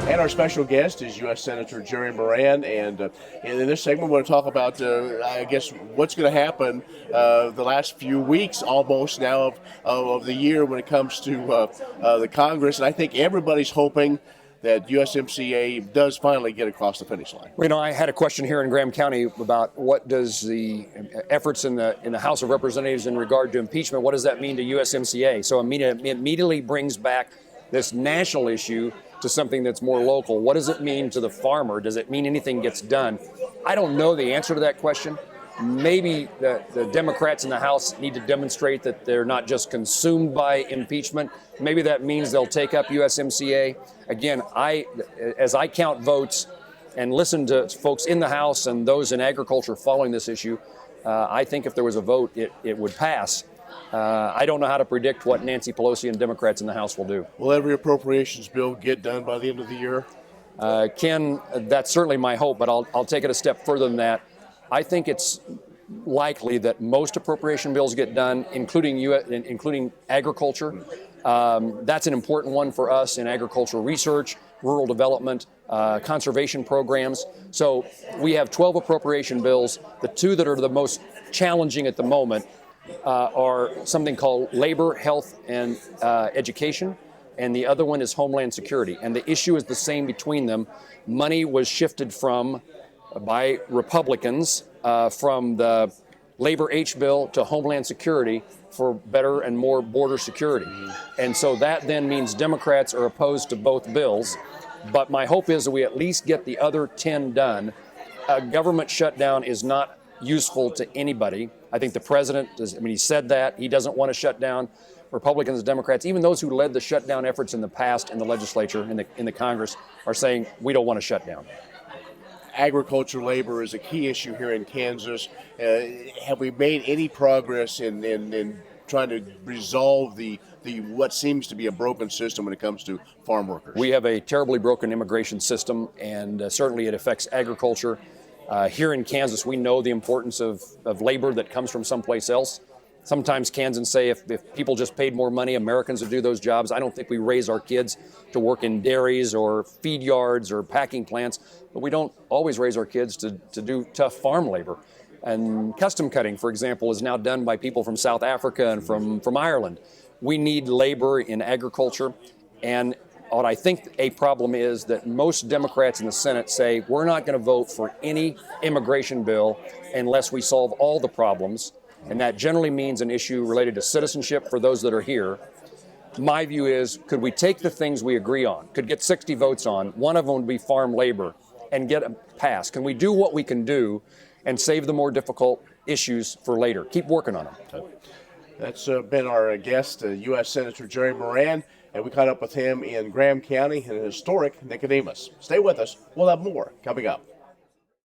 And our special guest is US Senator Jerry Moran. And in this segment, we're going to talk about, I guess, what's going to happen the last few weeks almost now of the year when it comes to the Congress. And I think everybody's hoping that US MCA does finally get across the finish line. You know, I had a question here in Graham County about what does the efforts in the House of Representatives in regard to impeachment, what does that mean to US MCA? So it immediately brings back this national issue to something that's more local. What does it mean to the farmer? Does it mean anything gets done? I don't know the answer to that question. Maybe the Democrats in the House need to demonstrate that they're not just consumed by impeachment. Maybe that means they'll take up USMCA. Again, as I count votes and listen to folks in the House and those in agriculture following this issue, I think if there was a vote, it would pass. I don't know how to predict what Nancy Pelosi and Democrats in the House will do. Will every appropriations bill get done by the end of the year? Ken, that's certainly my hope, but I'll take it a step further than that. I think it's likely that most appropriation bills get done, including agriculture. That's an important one for us in agricultural research, rural development, conservation programs. So we have 12 appropriation bills. The two that are the most challenging at the moment are something called labor, health, and education, and the other one is homeland security. And the issue is the same between them. Money was shifted by Republicans from the Labor H bill to Homeland Security for better and more border security. And so that then means Democrats are opposed to both bills. But my hope is that we at least get the other 10 done. A government shutdown is not useful to anybody. I think the president, he said that. He doesn't want to shut down. Republicans and Democrats, even those who led the shutdown efforts in the past in the legislature, in the Congress, are saying we don't want to shut down. Agriculture labor is a key issue here in Kansas. Have we made any progress in trying to resolve the what seems to be a broken system when it comes to farm workers? We have a terribly broken immigration system, and certainly it affects agriculture. Here in Kansas, we know the importance of labor that comes from someplace else. Sometimes Kansans say if people just paid more money, Americans would do those jobs. I don't think we raise our kids to work in dairies or feed yards or packing plants, but we don't always raise our kids to do tough farm labor. And custom cutting, for example, is now done by people from South Africa and from Ireland. We need labor in agriculture, and what I think a problem is that most Democrats in the Senate say we're not going to vote for any immigration bill unless we solve all the problems. And that generally means an issue related to citizenship for those that are here. My view is, could we take the things we agree on, could get 60 votes on, one of them would be farm labor, and get it passed? Can we do what we can do and save the more difficult issues for later? Keep working on them. That's been our guest, U.S. Senator Jerry Moran, and we caught up with him in Graham County in historic Nicodemus. Stay with us. We'll have more coming up.